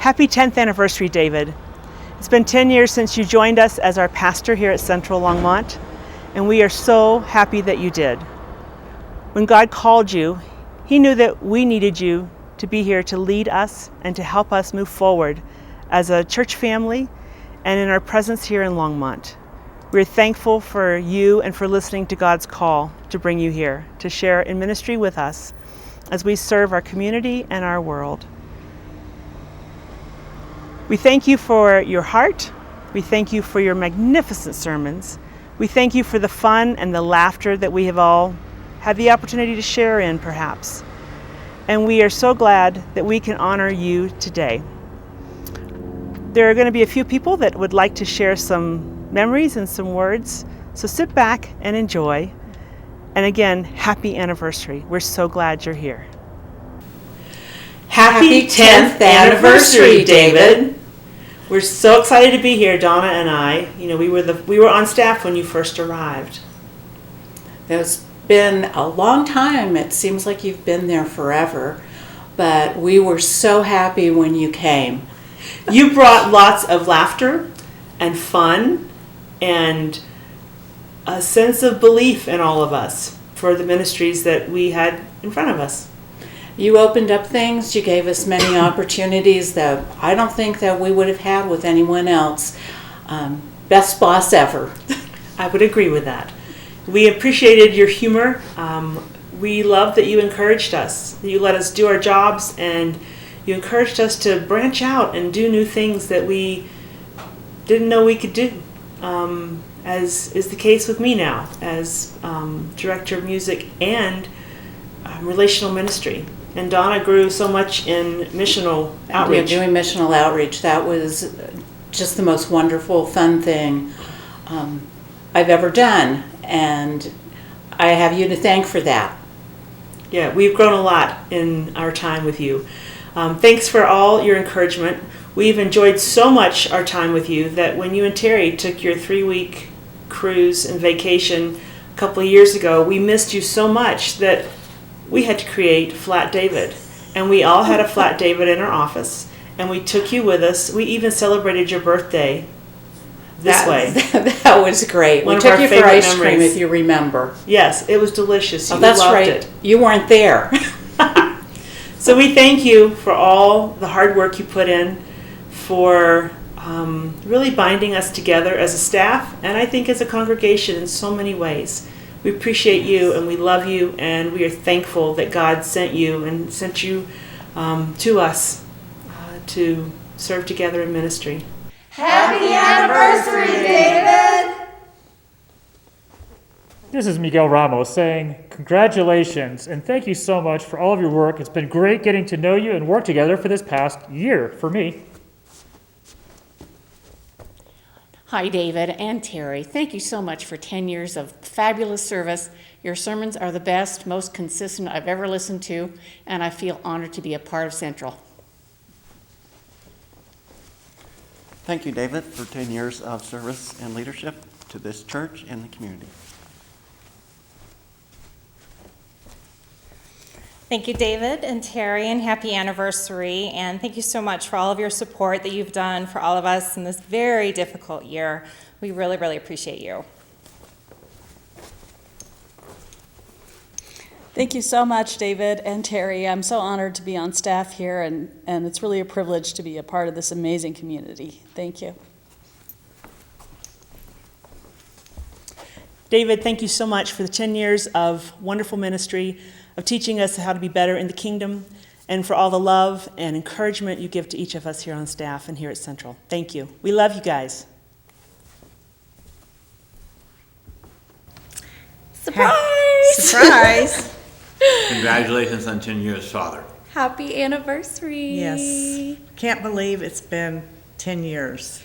Happy 10th anniversary, David. It's been 10 years since you joined us as our pastor here at Central Longmont, and we are so happy that you did. When God called you, He knew that we needed you to be here to lead us and to help us move forward as a church family and in our presence here in Longmont. We're thankful for you and for listening to God's call to bring you here to share in ministry with us as we serve our community and our world. We thank you for your heart. We thank you for your magnificent sermons. We thank you for the fun and the laughter that we have all had the opportunity to share in, perhaps. And we are so glad that we can honor you today. There are going to be a few people that would like to share some memories and some words, so sit back and enjoy. And again, happy anniversary. We're so glad you're here. Happy 10th anniversary, David. We're so excited to be here, Donna and I. You know, we were on staff when you first arrived. It's been a long time. It seems like you've been there forever, but we were so happy when you came. You brought lots of laughter and fun and a sense of belief in all of us for the ministries that we had in front of us. You opened up things. You gave us many opportunities that I don't think that we would have had with anyone else. Best boss ever. I would agree with that. We appreciated your humor. We loved that you encouraged us, that you let us do our jobs, and you encouraged us to branch out and do new things that we didn't know we could do, as is the case with me now as director of music and relational ministry. And Donna grew so much in missional outreach. Yeah, doing missional outreach. That was just the most wonderful, fun thing I've ever done. And I have you to thank for that. Yeah, we've grown a lot in our time with you. Thanks for all your encouragement. We've enjoyed so much our time with you that when you and Terry took your 3-week cruise and vacation a couple of years ago, we missed you so much that we had to create Flat David. And we all had a Flat David in our office, and we took you with us. We even celebrated your birthday this way. That was great. One we of took our you for favorite ice cream, memories. if you remember. Yes, it was delicious. Oh, You that's loved right. it. You weren't there. So we thank you for all the hard work you put in, for really binding us together as a staff, and I think as a congregation in so many ways. We appreciate you, and we love you, and we are thankful that God sent you and sent you to us to serve together in ministry. Happy anniversary, David! This is Miguel Ramos saying congratulations and thank you so much for all of your work. It's been great getting to know you and work together for this past year for me. Hi, David and Terry. Thank you so much for 10 years of fabulous service. Your sermons are the best, most consistent I've ever listened to, and I feel honored to be a part of Central. Thank you, David, for 10 years of service and leadership to this church and the community. Thank you, David and Terry, and happy anniversary. And thank you so much for all of your support that you've done for all of us in this very difficult year. We really, really appreciate you. Thank you so much, David and Terry. I'm so honored to be on staff here, and it's really a privilege to be a part of this amazing community. Thank you. David, thank you so much for the 10 years of wonderful ministry, of teaching us how to be better in the kingdom, and for all the love and encouragement you give to each of us here on staff and here at Central. Thank you. We love you guys. Surprise! Surprise! Congratulations on 10 years, Father. Happy anniversary! Yes. Can't believe it's been 10 years.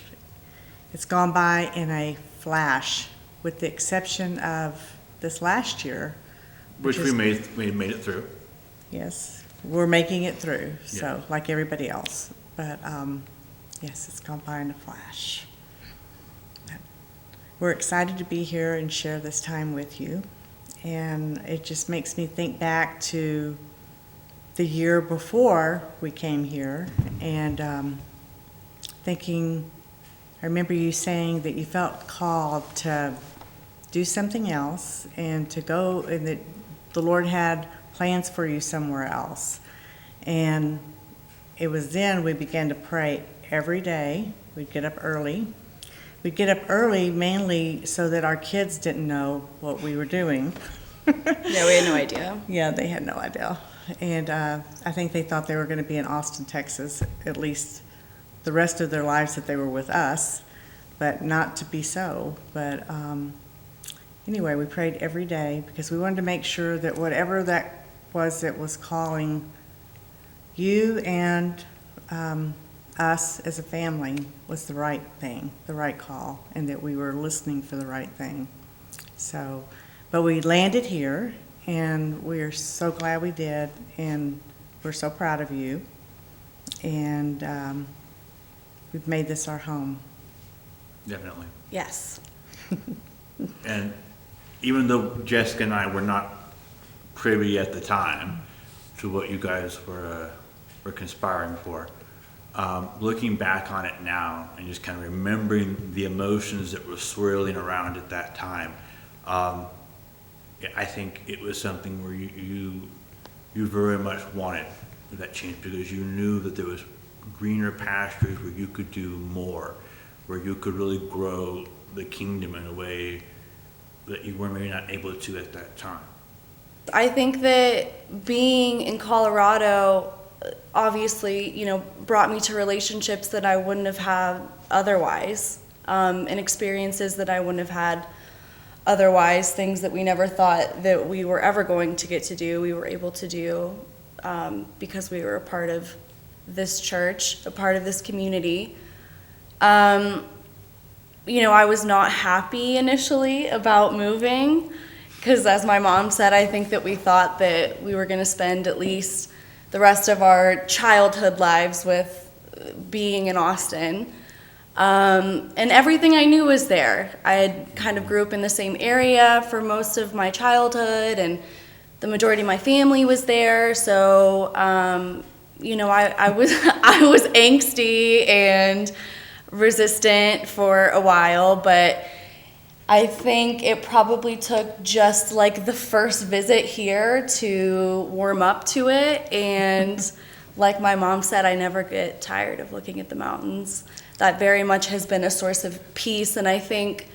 It's gone by in a flash, with the exception of this last year. Which we made it through. Yes, we're making it through, so Yeah. like everybody else. But yes, it's gone by in a flash. We're excited to be here and share this time with you. And it just makes me think back to the year before we came here, and thinking, I remember you saying that you felt called to do something else and to go, and that the Lord had plans for you somewhere else. And it was then we began to pray every day. We'd get up early. We'd get up early mainly so that our kids didn't know what we were doing. Yeah, we had no idea. Yeah, they had no idea. And I think they thought they were going to be in Austin, Texas, at least the rest of their lives that they were with us, but not to be so. But anyway, we prayed every day because we wanted to make sure that whatever that was calling you and us as a family was the right thing, the right call, and that we were listening for the right thing. So, but we landed here, and we're so glad we did, and we're so proud of you. And we've made this our home. Definitely. Yes. And even though Jessica and I were not privy at the time to what you guys were conspiring for, looking back on it now and just kind of remembering the emotions that were swirling around at that time, I think it was something where you very much wanted that change because you knew that there was greener pastures where you could do more, where you could really grow the kingdom in a way that you were maybe not able to at that time. I think that being in Colorado obviously, brought me to relationships that I wouldn't have had otherwise, and experiences that I wouldn't have had otherwise, things that we never thought that we were ever going to get to do, we were able to do because we were a part of this church, a part of this community. I was not happy initially about moving because, as my mom said, I think that we thought that we were going to spend at least the rest of our childhood lives with being in Austin. And everything I knew was there. I had kind of grew up in the same area for most of my childhood, and the majority of my family was there. So, I was angsty and resistant for a while, but I think it probably took just like the first visit here to warm up to it. And like my mom said, I never get tired of looking at the mountains. That very much has been a source of peace. And I think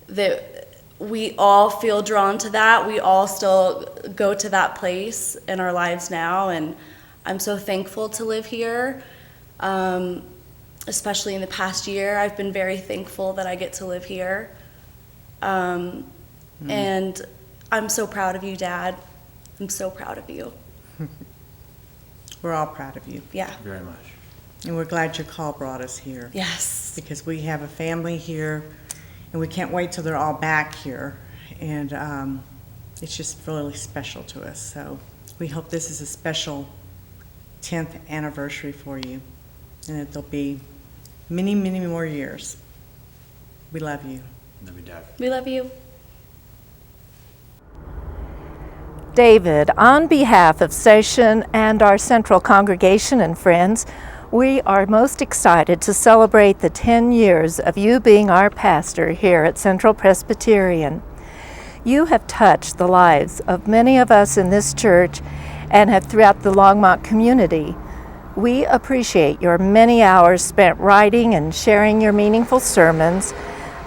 that we all feel drawn to that. We all still go to that place in our lives now. And I'm so thankful to live here. Especially in the past year, I've been very thankful that I get to live here. And I'm so proud of you, Dad. I'm so proud of you. We're all proud of you. Yeah. Very much. And we're glad your call brought us here. Yes. Because we have a family here, and we can't wait till they're all back here. And it's just really special to us. So we hope this is a special 10th anniversary for you, and that there'll be many, many more years. We love you. Love you, Dad. We love you. David, on behalf of Session and our Central congregation and friends, we are most excited to celebrate the 10 years of you being our pastor here at Central Presbyterian. You have touched the lives of many of us in this church and have throughout the Longmont community. We appreciate your many hours spent writing and sharing your meaningful sermons,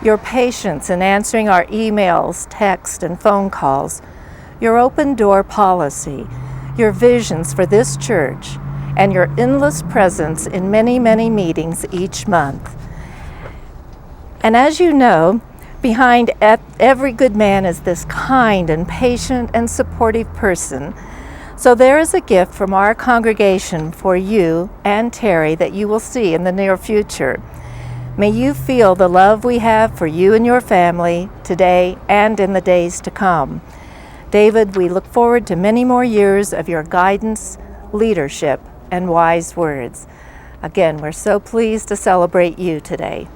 your patience in answering our emails, text, and phone calls, your open door policy, your visions for this church, and your endless presence in many, many meetings each month. And as you know, behind every good man is this kind and patient and supportive person. So there is a gift from our congregation for you and Terry that you will see in the near future. May you feel the love we have for you and your family today and in the days to come. David, we look forward to many more years of your guidance, leadership, and wise words. Again, we're so pleased to celebrate you today.